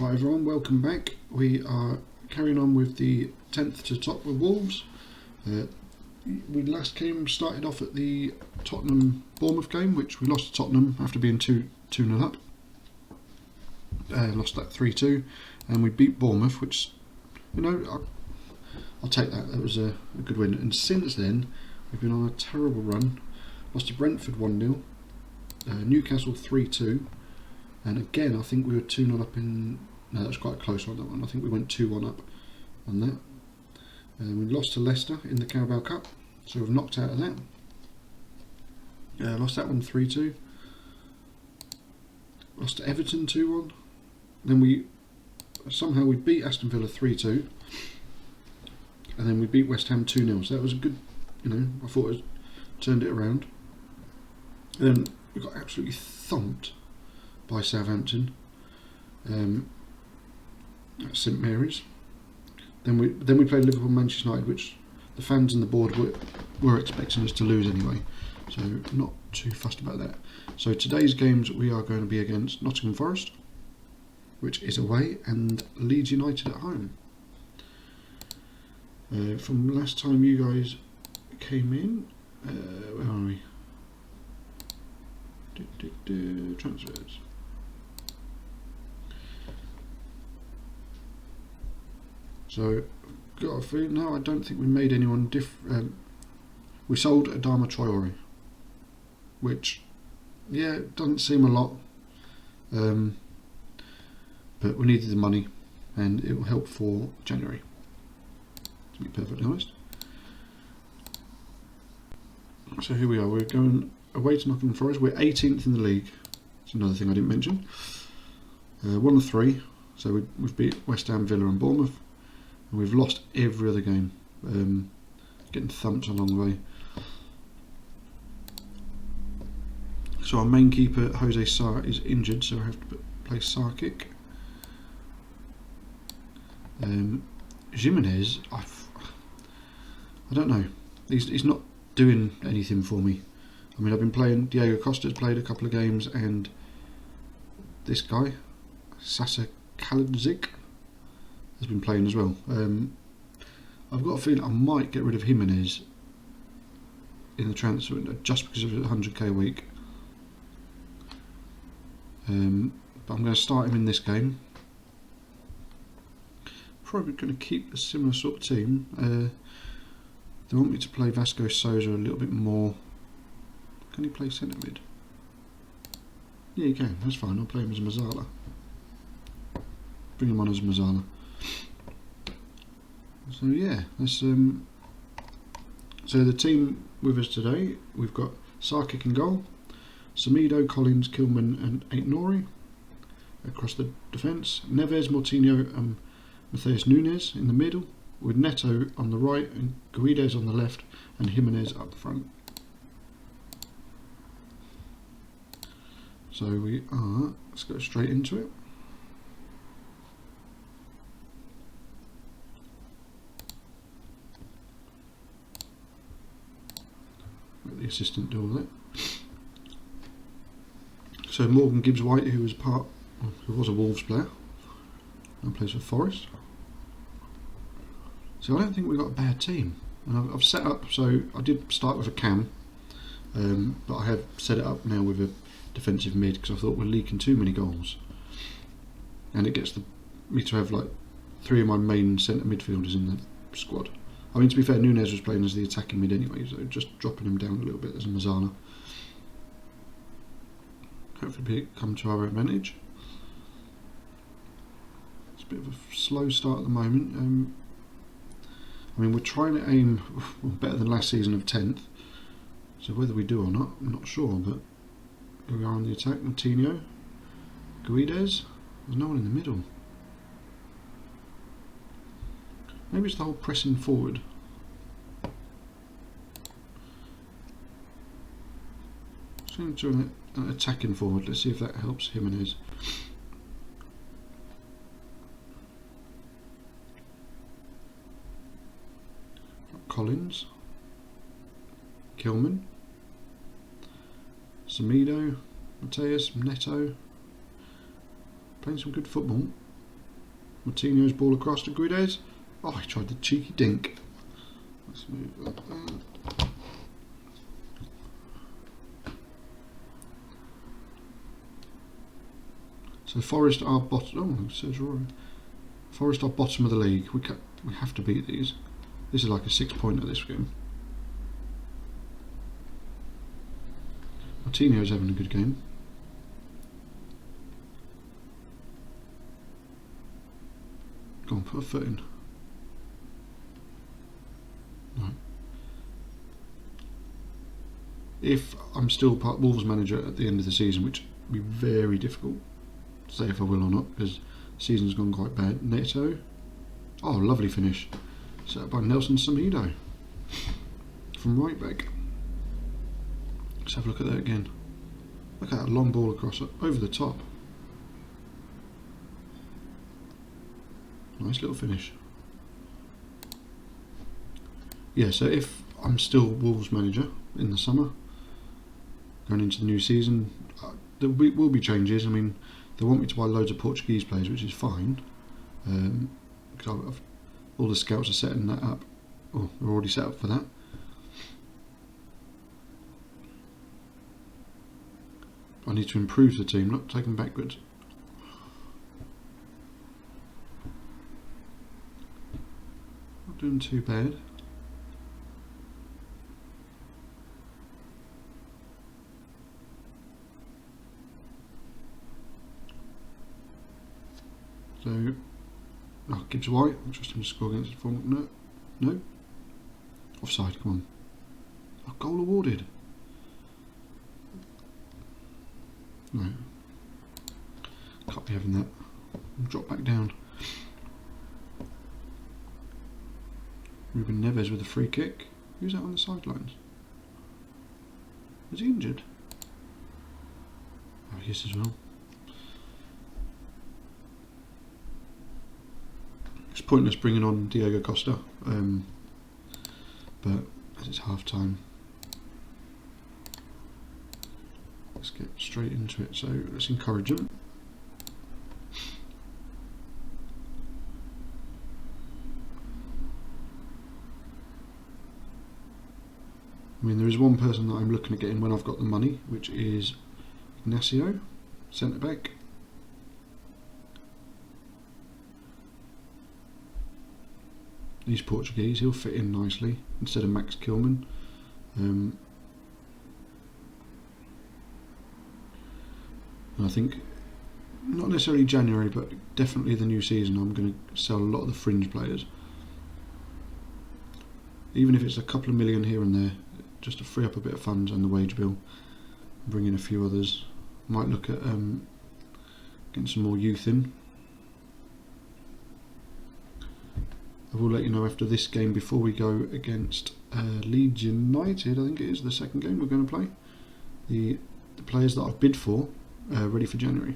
Hi everyone, welcome back. We are carrying on with the 10th to top with Wolves. We last started off at the Tottenham-Bournemouth game, which we lost to Tottenham after being 2-0 up. Lost that 3-2, and we beat Bournemouth, which, you know, I'll take that. That was a good win. And since then, we've been on a terrible run. Lost to Brentford 1-0, Newcastle 3-2, and again, I think we were 2-0 up in... No, that was quite close on that one. I think we went 2-1 up on that. We lost to Leicester in the Carabao Cup, so we've knocked out of that. Lost that one 3-2. Lost to Everton 2-1. Then we beat Aston Villa 3-2, and then we beat West Ham 2-0. So that was a good, I thought it turned it around. And then we got absolutely thumped by Southampton at St Mary's. Then we played Liverpool, Manchester United, which the fans and the board were expecting us to lose anyway, so not too fussed about that. So today's games we are going to be against Nottingham Forest, which is away, and Leeds United at home. From last time you guys came in, where are we? Transfers. So, got a feeling now. I don't think we made anyone different. We sold Adama Traore, which, yeah, doesn't seem a lot, but we needed the money, and it will help for January, to be perfectly honest. So here we are. We're going away to Nottingham Forest. We're 18th in the league. That's another thing I didn't mention. 1 of 3. So we've beat West Ham, Villa, and Bournemouth. And we've lost every other game, getting thumped along the way. So our main keeper, Jose Sarr, is injured, so I have to play Sarkic. Jimenez, I don't know. He's not doing anything for me. I mean, I've been playing. Diego Costa's played a couple of games, and this guy, Sasa Kalidzik, has been playing as well. I've got a feeling I might get rid of Jimenez in the transfer window just because of 100k a week. But I'm going to start him in this game. Probably going to keep a similar sort of team. They want me to play Vasco Souza a little bit more. Can he play centre mid? Yeah, he can. That's fine. I'll play him as Mazzala. Bring him on as Mazzala. So yeah, that's so the team with us today. We've got Sarkic in goal, Semedo, Collins, Kilman, and Aït-Nouri across the defence. Neves, Moutinho, and Matheus Nunes in the middle, with Neto on the right and Guedes on the left, and Jimenez up front. So let's go straight into it. Let the assistant do all that. So Morgan Gibbs-White, who was a Wolves player and plays for Forest. So I don't think we've got a bad team. And I've set up, so I did start with a cam, but I have set it up now with a defensive mid because I thought we're leaking too many goals, and it gets me to have like 3 of my main centre midfielders in the squad. I mean, to be fair, Nunes was playing as the attacking mid anyway, so just dropping him down a little bit as a Mazzala. Hopefully it come to our advantage. It's a bit of a slow start at the moment. I mean, we're trying to aim better than last season of 10th, so whether we do or not, I'm not sure, but here we are on the attack. Moutinho, Guedes, there's no one in the middle. Maybe it's the whole pressing forward. So I'm doing an attacking forward. Let's see if that helps Jimenez. Collins, Kilman, Semedo, Matheus, Neto, playing some good football. Martinez ball across to Guedes. Oh, he tried the cheeky dink. Let's move that there. So Forest are bottom. Oh, says Rory. Forest are bottom of the league. We have to beat these. This is like a 6-pointer this game. Martinez having a good game. Go on, put a foot in. No. If I'm still Wolves manager at the end of the season, which would be very difficult to say if I will or not, because the season's gone quite bad. Neto. Oh, lovely finish. Set up by Nelson Semedo from right back. Let's have a look at that again. Look at that long ball across over the top. Nice little finish. Yeah, so if I'm still Wolves manager in the summer, going into the new season, there will be changes. I mean, they want me to buy loads of Portuguese players, which is fine. Because all the scouts are setting that up. Oh, they're already set up for that. I need to improve the team, not take them backwards. Not doing too bad. So, oh, Gibbs White, interesting to score against the form. No. Offside, come on. Oh, goal awarded. No. Can't be having that. Drop back down. Ruben Neves with a free kick. Who's that on the sidelines? Was he injured? Oh, yes as well. It's pointless bringing on Diego Costa, but as it's half time, let's get straight into it. So let's encourage them. I mean, there is one person that I'm looking at getting when I've got the money, which is Ignacio, centre back. He's Portuguese, he'll fit in nicely instead of Max Kilman. I think not necessarily January, but definitely the new season, I'm going to sell a lot of the fringe players. Even if it's a couple of million here and there, just to free up a bit of funds and the wage bill. Bring in a few others. Might look at getting some more youth in. I will let you know after this game, before we go against Leeds United, I think it is the second game we're going to play, the players that I've bid for, ready for January.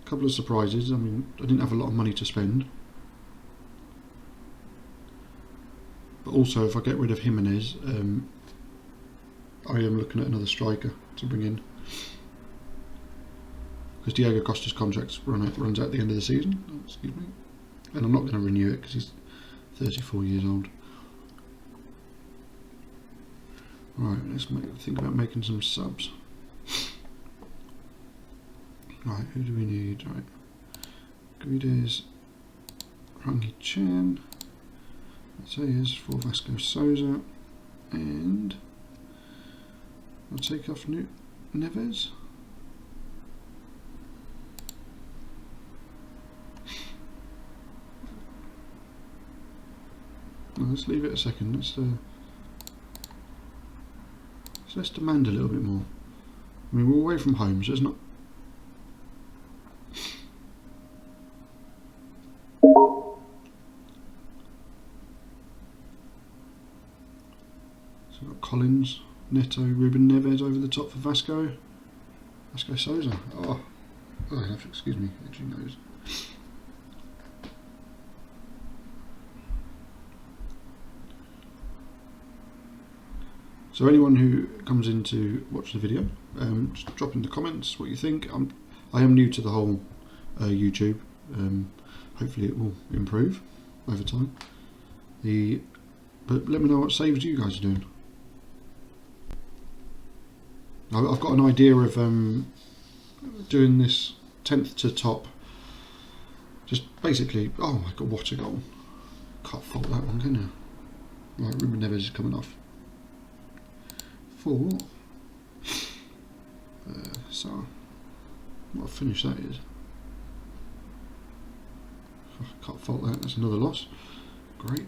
A couple of surprises. I mean, I didn't have a lot of money to spend, but also if I get rid of Jimenez, I am looking at another striker to bring in, because Diego Costa's contract runs out at the end of the season. Oh, excuse me. And I'm not going to renew it because he's 34 years old. Right, let's think about making some subs. Right, who do we need? Right, Guedes, Rangi Chen, Matthias for Vasco Souza, and I'll take off Neves. Let's leave it a second. Let's demand a little bit more. I mean, we're away from home, so it's not. So we've got Collins, Neto, Ruben Neves over the top for Vasco. Vasco Souza. Oh, excuse me. Actually knows. So anyone who comes in to watch the video, just drop in the comments what you think. I am new to the whole YouTube, Hopefully it will improve over time. But let me know what saves you guys are doing. I've got an idea of doing this 10th to top. Just basically, oh my god, what a goal. Can't fault that one, can you? Right, Ruben Neves is coming off. 4. So, what a finish that is. Can't fault that, that's another loss. Great.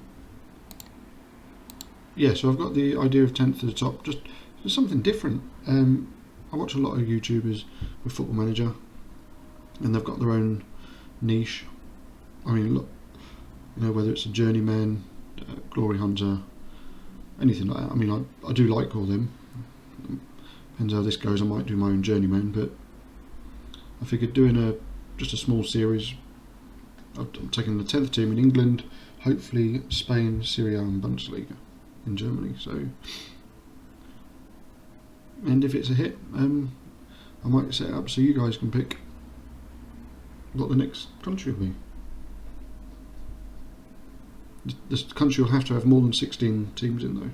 Yeah, so I've got the idea of 10th to the top, just something different. I watch a lot of YouTubers with Football Manager, and they've got their own niche. I mean, look, you know, whether it's a journeyman, glory hunter, anything like that. I mean, I do like all them. Depends how this goes. I might do my own journeyman, but I figured doing just a small series. I'm taking the 10th team in England, hopefully Spain, Syria, and Bundesliga in Germany. So, and if it's a hit, I might set it up so you guys can pick what the next country will be. This country will have to have more than 16 teams in though,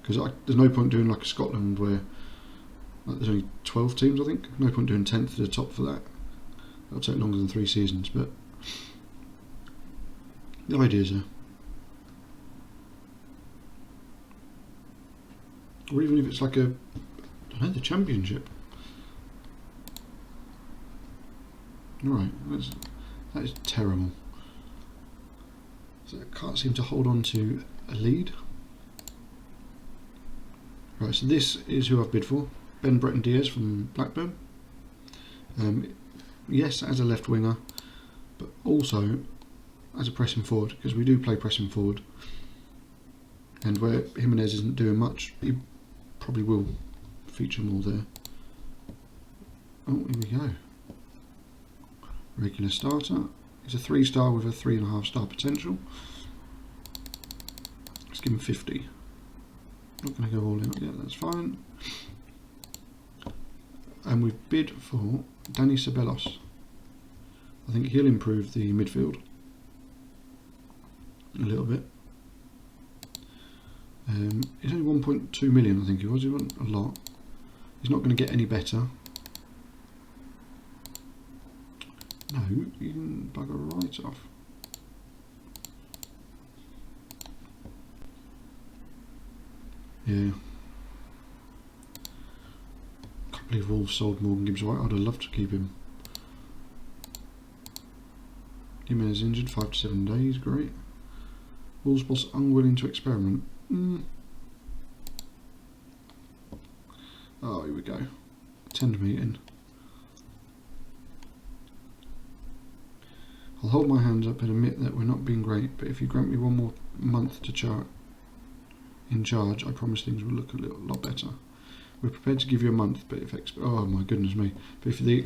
because there's no point doing like a Scotland where there's only 12 teams. I think no point doing 10th to the top for that. That'll take longer than 3 seasons, but the idea's there. Or even if it's like I don't know, the championship. Alright, that is terrible. So I can't seem to hold on to a lead. Right, so this is who I've bid for. Ben Breton Diaz from Blackburn. Yes, as a left winger, but also as a pressing forward, because we do play pressing forward. And where Jimenez isn't doing much, he probably will feature more there. Oh, here we go. Regular starter. He's a 3-star with a 3.5-star potential. Let's give him 50. Not going to go all out yet, that's fine. And we've bid for Danny Ceballos. I think he'll improve the midfield a little bit. He's only 1.2 million, I think he was. He wasn't a lot. He's not going to get any better. No, you can bugger right off. Yeah. Can't believe Wolves sold Morgan Gibbs White. I'd have loved to keep him. Jimenez injured, 5 to 7 days, great. Wolves boss unwilling to experiment. Oh, here we go. Attend meeting. I'll hold my hands up and admit that we're not being great, but if you grant me one more month to in charge, I promise things will look a lot better. We're prepared to give you a month, but if oh my goodness me, but if the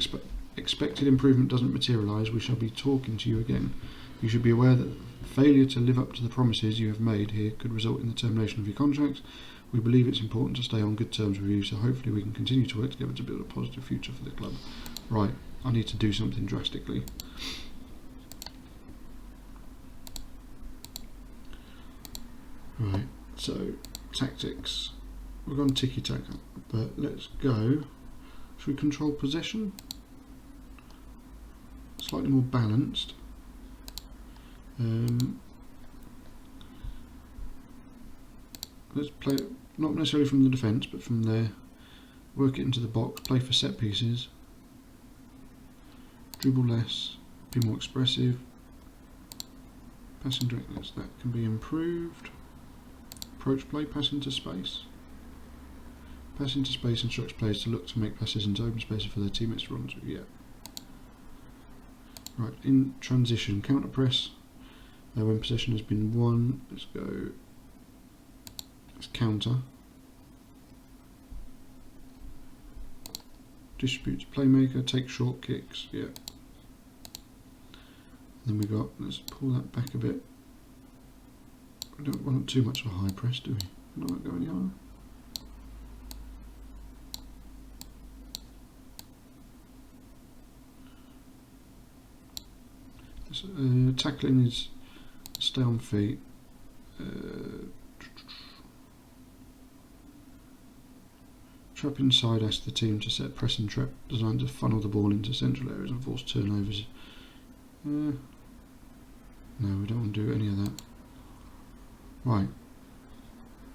expected improvement doesn't materialise, we shall be talking to you again. You should be aware that failure to live up to the promises you have made here could result in the termination of your contract. We believe it's important to stay on good terms with you, so hopefully we can continue to work together to build a positive future for the club. Right, I need to do something drastically. Right, so tactics. We're going tiki-taka, but let's go. Should we control possession? Slightly more balanced. Let's play it, not necessarily from the defence, but from there. Work it into the box, play for set pieces. Dribble less, be more expressive. Passing directness, that can be improved. Approach play, pass into space. Pass into space instructs players to look to make passes into open spaces for their teammates to run to. Yeah. Right, in transition, counter press. When possession has been won, let's go. Let's counter. Distribute to playmaker, take short kicks. Yeah. Then we got. Let's pull that back a bit. We don't want too much of a high press, do we? Not go any higher. Tackling is stay on feet. Trap inside asks the team to set pressing trap designed to funnel the ball into central areas and force turnovers. No, we don't want to do any of that. Right,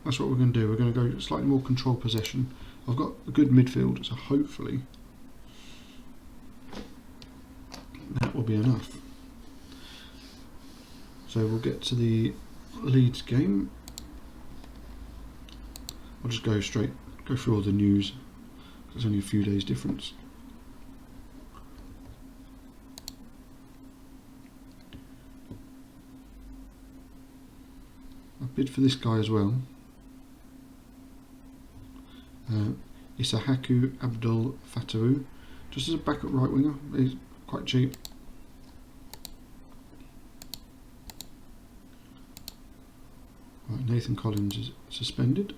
that's what we're going to do. We're going to go slightly more control possession. I've got a good midfield, so hopefully that will be enough. So we'll get to the Leeds game. I'll just go through all the news. There's only a few days difference. I bid for this guy as well. Isahaku Abdul Fatawu, just as a backup right winger. He's quite cheap. Right, Nathan Collins is suspended.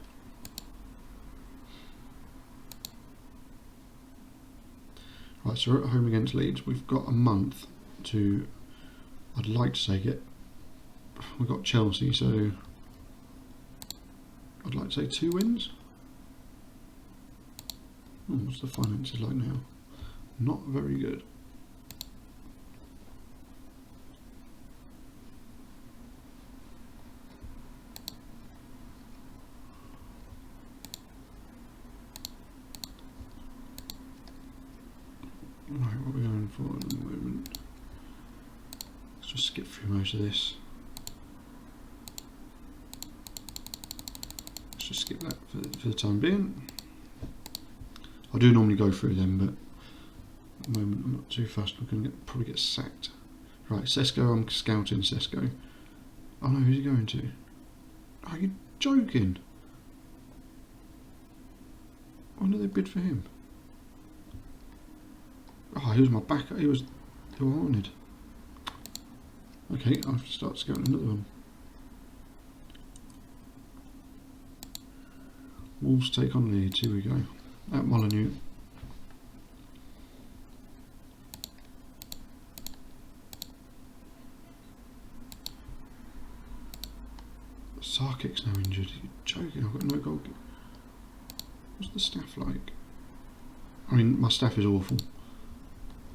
Right, so we're at home against Leeds. We've got a month to, I'd like to say we've got Chelsea, so I'd like to say 2 wins. Oh, what's the finances like now? Not very good. Right, what are we going for at the moment? Let's just skip through most of this. Let's just skip that for the time being. I do normally go through them, but at the moment I'm not too fast. We're going to probably get sacked. Right, Sesko, I'm scouting Sesko. Oh no, who's he going to? Are you joking? When did they bid for him? Oh, he was my backup. He was who I wanted. Okay, I'll have to start scouting another one. Wolves take on Leeds. Here we go. At Molineux. Sarkic's now injured. You're joking, I've got no goal. What's the staff like? I mean, my staff is awful,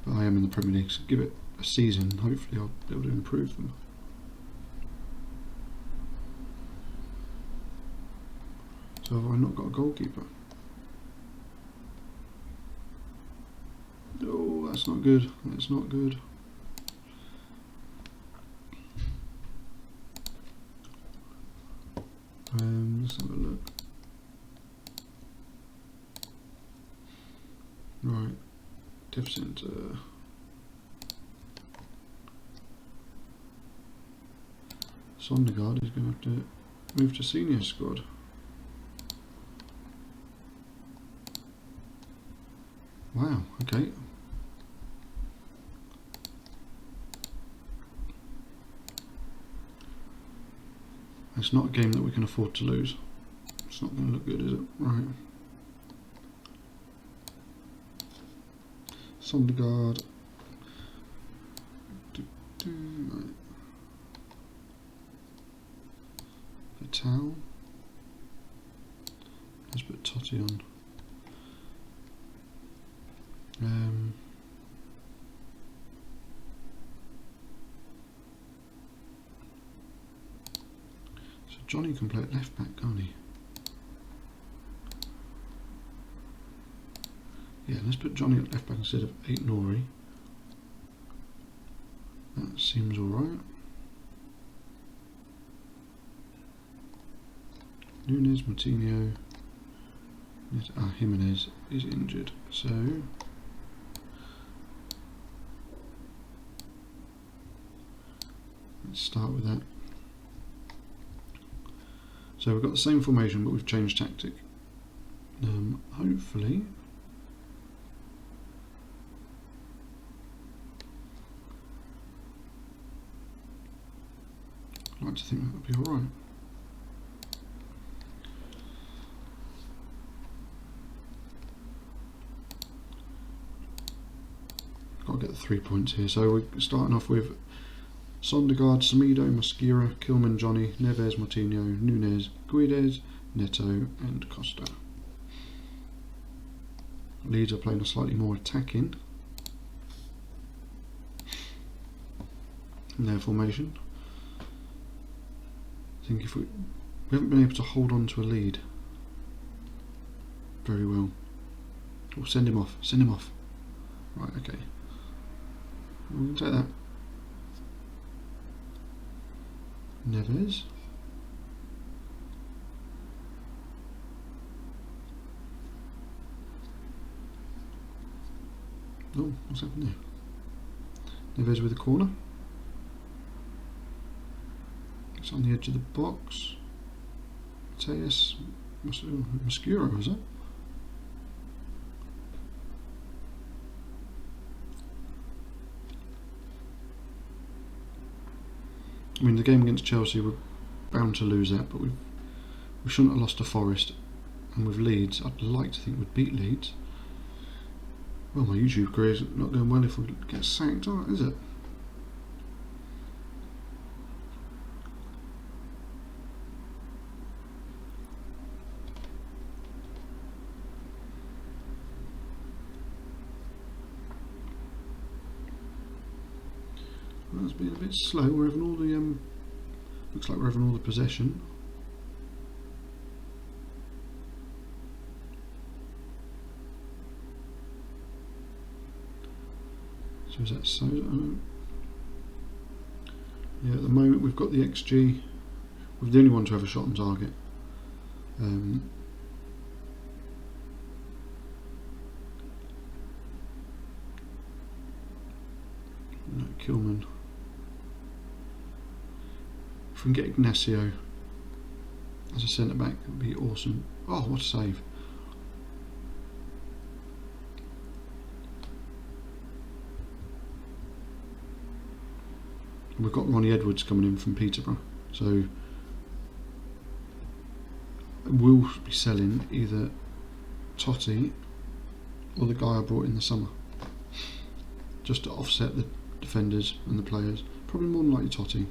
but I am in the Premier League, so give it a season, hopefully I'll be able to improve them. So have I not got a goalkeeper? Oh, that's not good. That's not good. Let's have a look. Right, deficit. Sondergaard is going to have to move to senior squad. Wow, okay. It's not a game that we can afford to lose. It's not going to look good, is it? Right. Sondergaard. Right. Vital. Let's put Totti on. So Johnny can play at left back, can't he? Yeah, let's put Johnny at left back instead of Nori. That seems alright. Nunes, Martinho. Jimenez is injured, so let's start with that. So we've got the same formation, but we've changed tactic. Hopefully I'd like to think that would be alright. Got to get the 3 points here. So we're starting off with Sondergaard, Semedo, Mosquera, Kilman, Johnny, Neves, Martinho, Nunes, Guedes, Neto and Costa. Leeds are playing a slightly more attacking in their formation. I think if we haven't been able to hold on to a lead very well. Oh, send him off, send him off. Right, okay. We'll take that. Neves. Oh, what's happened there? Neves with a corner. It's on the edge of the box. Mateus Mosquera, is it? I mean, the game against Chelsea we're bound to lose that, but we shouldn't have lost to Forest. And with Leeds, I'd like to think we'd beat Leeds. Well, my YouTube career is not going well if we get sacked, is it? Well, it's been a bit slow. We're having all the looks like we're having all the possession. So is that so? Yeah, at the moment we've got the XG. We're the only one to have a shot on target. No, Kilman. If we can get Ignacio as a centre back, that would be awesome. Oh, what a save! We've got Ronnie Edwards coming in from Peterborough, so we'll be selling either Totti or the guy I brought in the summer, just to offset the defenders and the players. Probably more than likely Totti.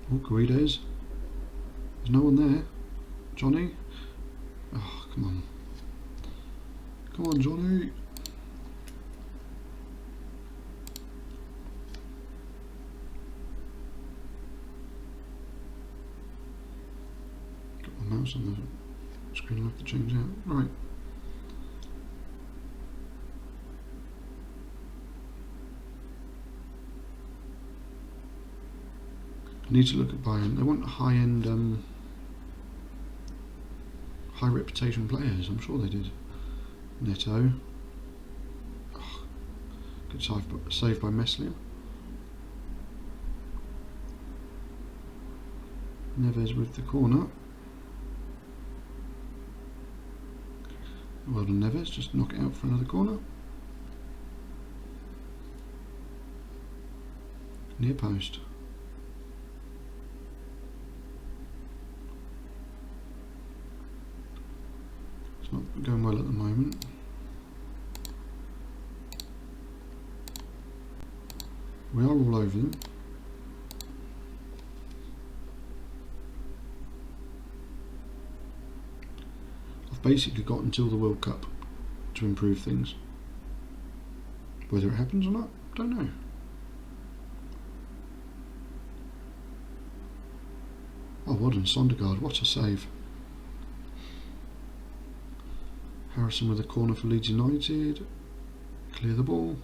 Oh, Guedes. There's no one there. Johnny. Oh, come on. Come on, Johnny. Got my mouse on the screen, I'll have to change out. Right. I need to look at buying. They want high-end, high reputation players. I'm sure they did. Neto. Oh, good save by Meslier. Neves with the corner. Well done, Neves. Just knock it out for another corner. Near post. It's not going well at the moment. We are all over them. I've basically got until the World Cup to improve things. Whether it happens or not, don't know. Oh, well done, Sondergaard. What a save. Harrison with a corner for Leeds United. Clear the ball.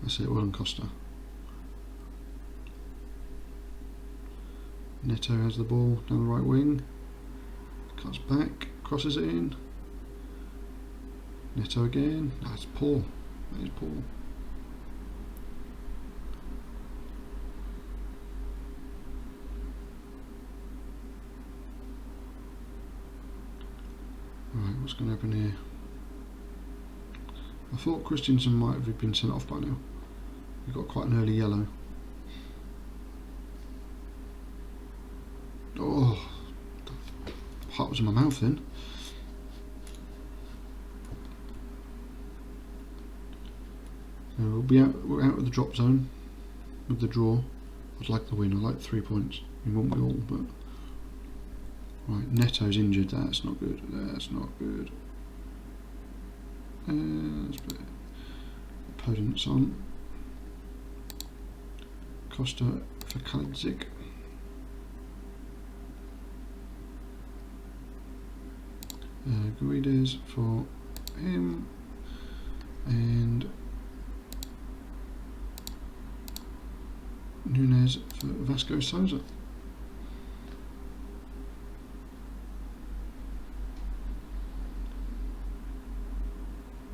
That's it, well done, Costa. Neto has the ball down the right wing. Cuts back, crosses it in. Neto again. That's poor. That is poor. Right, what's going to happen here? I thought Christensen might have been sent off by now. He got quite an early yellow. Oh, heart was in my mouth then. We're out of the drop zone with the draw. I'd like the win. I like 3 points. We want we all, but right. Neto's injured. That's not good. That's not good. Let's put opponents on. Costa for Kalidzic. Guides for him, and Nunes for Vasco Souza.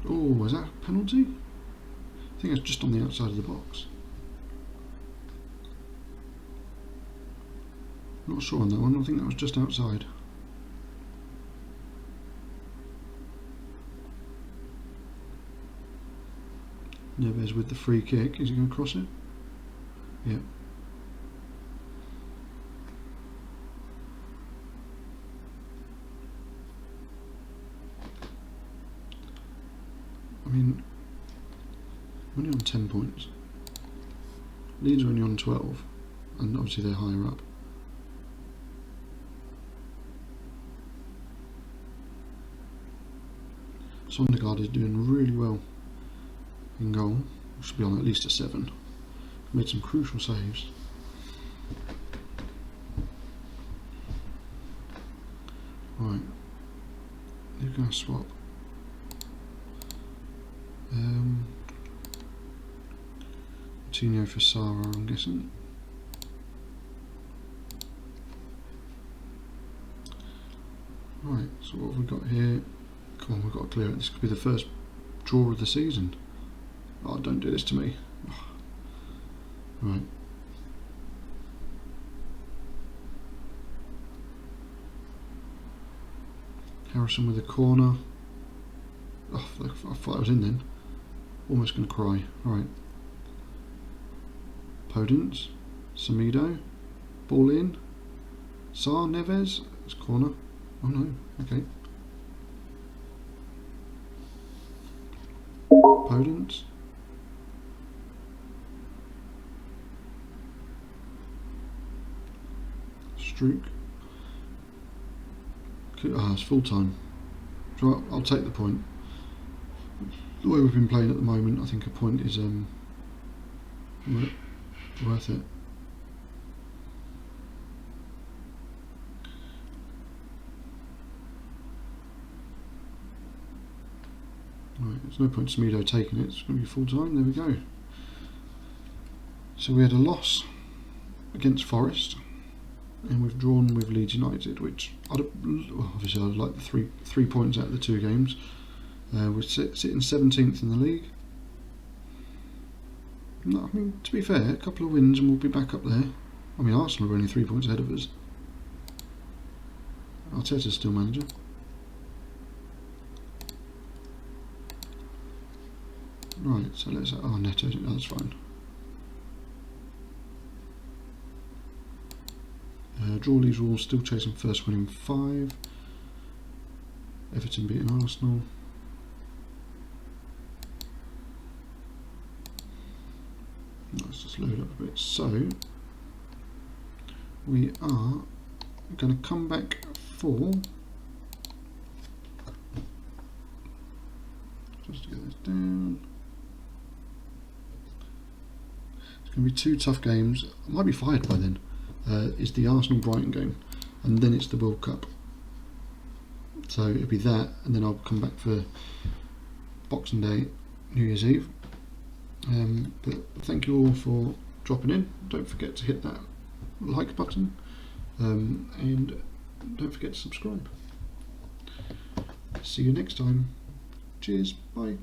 Oh, is that a penalty? I think it's just on the outside of the box. Not sure on that one, I think that was just outside. Neves with the free kick. Is he going to cross it? Yeah. I mean, we're only on 10 points. Leeds are only on 12, and obviously they're higher up. Sondergaard is doing really well in goal. Should be on at least a 7. Made some crucial saves. Right, they're going to swap. Coutinho for Sarah, I'm guessing. Right, so what have we got here? Come on, we've got to clear it. This could be the first draw of the season. Oh, don't do this to me. Oh. Right. Harrison with a corner. Oh, I thought I was in then. Almost going to cry. Alright. Podence. Samido. Ball in. Sar, Neves. It's corner. Oh no. Okay. Podence. Struik. It's full time. So I'll take the point. The way we've been playing at the moment, I think a point is worth it. Right, there's no point Samido taking it. It's going to be full time. There we go. So we had a loss against Forest, and we've drawn with Leeds United, which obviously I'd like the three points out of the 2 games. We're sitting 17th in the league. No, I mean, to be fair, a couple of wins and we'll be back up there. I mean, Arsenal are only 3 points ahead of us. Arteta's still manager. Right, so let's. Oh, Neto, that's fine. Draw Leeds Wolves, still chasing first, winning 5. Everton beating Arsenal. Let's just load up a bit. So we are going to come back for. Just to get this down. It's going to be 2 tough games. I might be fired by then. Is the Arsenal-Brighton game, and then it's the World Cup. So it'll be that, and then I'll come back for Boxing Day, New Year's Eve. But thank you all for dropping in. Don't forget to hit that like button, and don't forget to subscribe. See you next time. Cheers, bye.